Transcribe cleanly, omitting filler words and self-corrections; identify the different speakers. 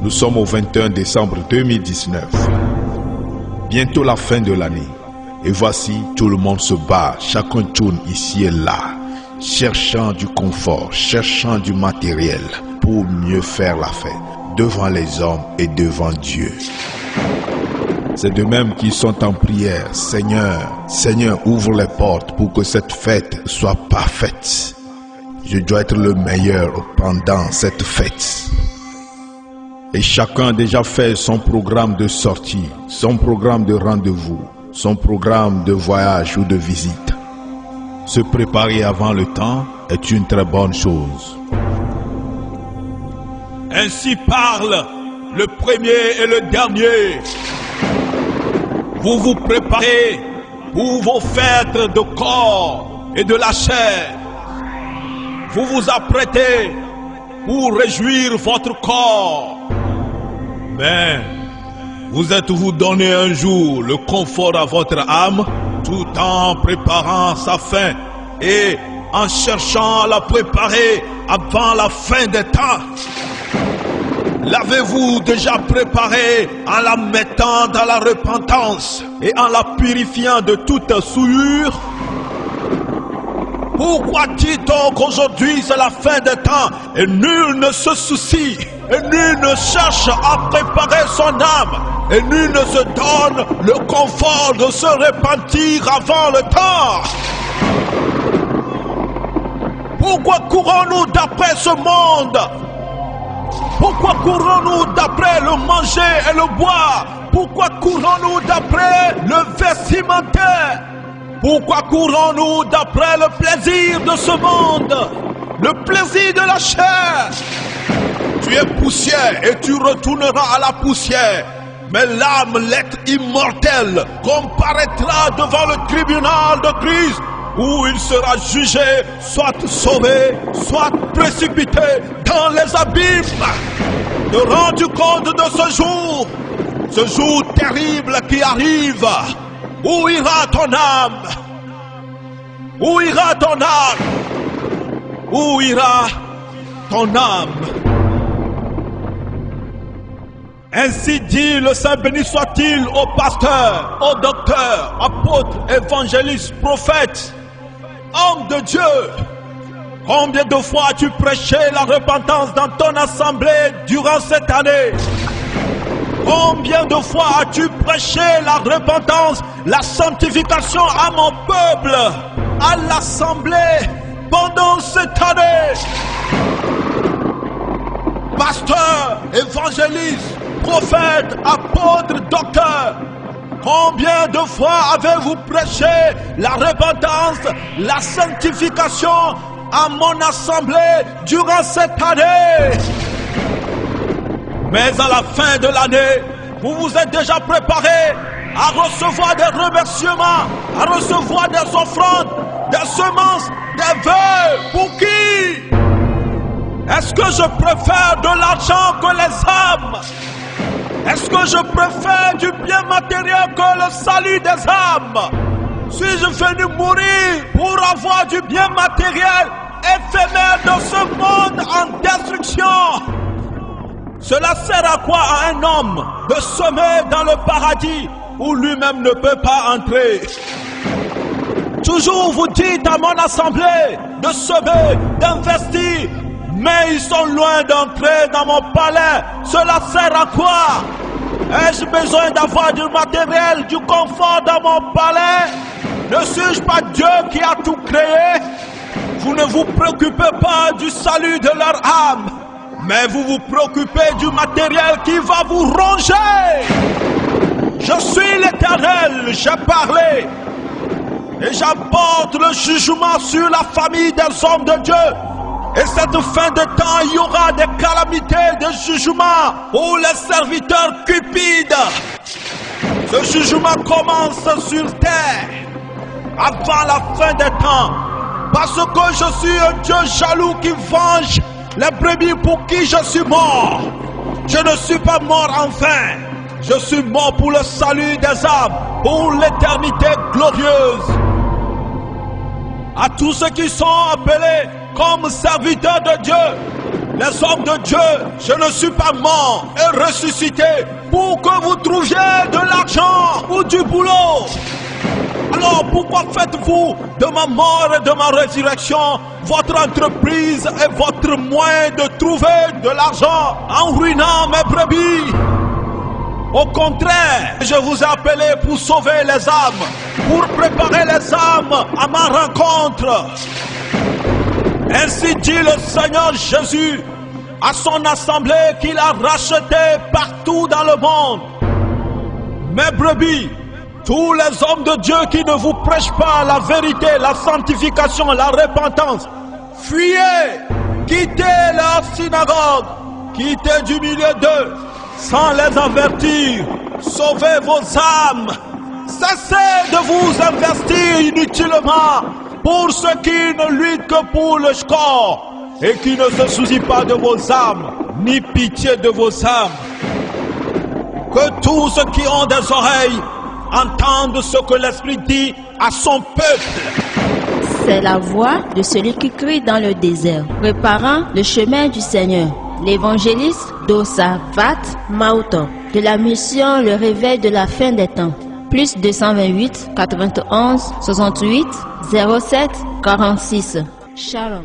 Speaker 1: Nous sommes au 21 décembre 2019. Bientôt la fin de l'année. Et voici, tout le monde se bat, chacun tourne ici et là, cherchant du confort, cherchant du matériel pour mieux faire la fête, devant les hommes et devant Dieu. C'est de même qu'ils sont en prière. Seigneur, Seigneur, ouvre les portes pour que cette fête soit parfaite. Je dois être le meilleur pendant cette fête. Et chacun a déjà fait son programme de sortie, son programme de rendez-vous, son programme de voyage ou de visite. Se préparer avant le temps est une très bonne chose.
Speaker 2: Ainsi parle le premier et le dernier. Vous vous préparez pour vos fêtes de corps et de la chair. Vous vous apprêtez pour réjouir votre corps. Mais vous êtes-vous donné un jour le confort à votre âme tout en préparant sa fin et en cherchant à la préparer avant la fin des temps? L'avez-vous déjà préparé en la mettant dans la repentance et en la purifiant de toute souillure? Pourquoi dit-on qu'aujourd'hui c'est la fin des temps et nul ne se soucie et nul ne cherche à préparer son âme et nul ne se donne le confort de se repentir avant le temps? Pourquoi courons-nous d'après ce monde? Pourquoi courons-nous d'après le manger et le boire? Pourquoi courons-nous d'après le vestimentaire? Pourquoi courons-nous d'après le plaisir de ce monde? Le plaisir de la chair? Tu es poussière et tu retourneras à la poussière. Mais l'âme, l'être immortel, comparaîtra devant le tribunal de Christ, où il sera jugé, soit sauvé, soit précipité dans les abîmes. Te rends-tu compte de ce jour terrible qui arrive? Où ira ton âme? Où ira ton âme? Où ira ton âme? Ainsi dit le Saint béni soit-il aux pasteurs, aux docteurs, apôtres, évangélistes, prophètes, hommes de Dieu. Combien de fois as-tu prêché la repentance dans ton assemblée durant cette année? Combien de fois as-tu prêché la repentance, la sanctification à mon peuple, à l'assemblée pendant cette année? Pasteurs, évangélistes, prophètes, apôtres, docteurs, combien de fois avez-vous prêché la repentance, la sanctification à mon assemblée durant cette année? Mais à la fin de l'année, vous vous êtes déjà préparé à recevoir des remerciements, à recevoir des offrandes, des semences, des vœux. Pour qui? Est-ce que je préfère de l'argent que les âmes? Est-ce que je préfère du bien matériel que le salut des âmes? Suis-je venu mourir pour avoir du bien matériel éphémère dans ce monde en destruction? Cela sert à quoi à un homme de semer dans le paradis où lui-même ne peut pas entrer? Toujours vous dites à mon assemblée de semer, d'investir, mais ils sont loin d'entrer dans mon palais. Cela sert à quoi? Ai-je besoin d'avoir du matériel, du confort dans mon palais? Ne suis-je pas Dieu qui a tout créé? Vous ne vous préoccupez pas du salut de leur âme, mais vous vous préoccupez du matériel qui va vous ronger. Je suis l'Éternel, j'ai parlé, et j'apporte le jugement sur la famille des hommes de Dieu. Et cette fin de temps, il y aura des calamités, des jugements pour les serviteurs cupides. Ce jugement commence sur terre, avant la fin des temps, parce que je suis un Dieu jaloux qui venge les brebis pour qui je suis mort. Je ne suis pas mort en vain. Je suis mort pour le salut des âmes, pour l'éternité glorieuse. À tous ceux qui sont appelés comme serviteurs de Dieu, les hommes de Dieu, je ne suis pas mort et ressuscité pour que vous trouviez de l'argent ou du boulot. Alors pourquoi faites-vous de ma mort et de ma résurrection votre entreprise et votre moyen de trouver de l'argent en ruinant mes brebis? Au contraire, je vous ai appelé pour sauver les âmes, pour préparer les âmes à ma rencontre. Ainsi dit le Seigneur Jésus à son assemblée qu'il a rachetée partout dans le monde. Mes brebis, tous les hommes de Dieu qui ne vous prêchent pas la vérité, la sanctification, la repentance, fuyez, quittez leur synagogue, quittez du milieu d'eux, sans les avertir, sauvez vos âmes. Cessez de vous investir inutilement pour ceux qui ne luttent que pour le score et qui ne se soucient pas de vos âmes, ni pitié de vos âmes. Que tous ceux qui ont des oreilles entendent ce que l'Esprit dit à son peuple.
Speaker 3: C'est la voix de celui qui crie dans le désert, préparant le chemin du Seigneur. L'évangéliste Dosavat Mauton, de la mission Le Réveil de la fin des temps. Plus 228 91 68 07 46. Shalom.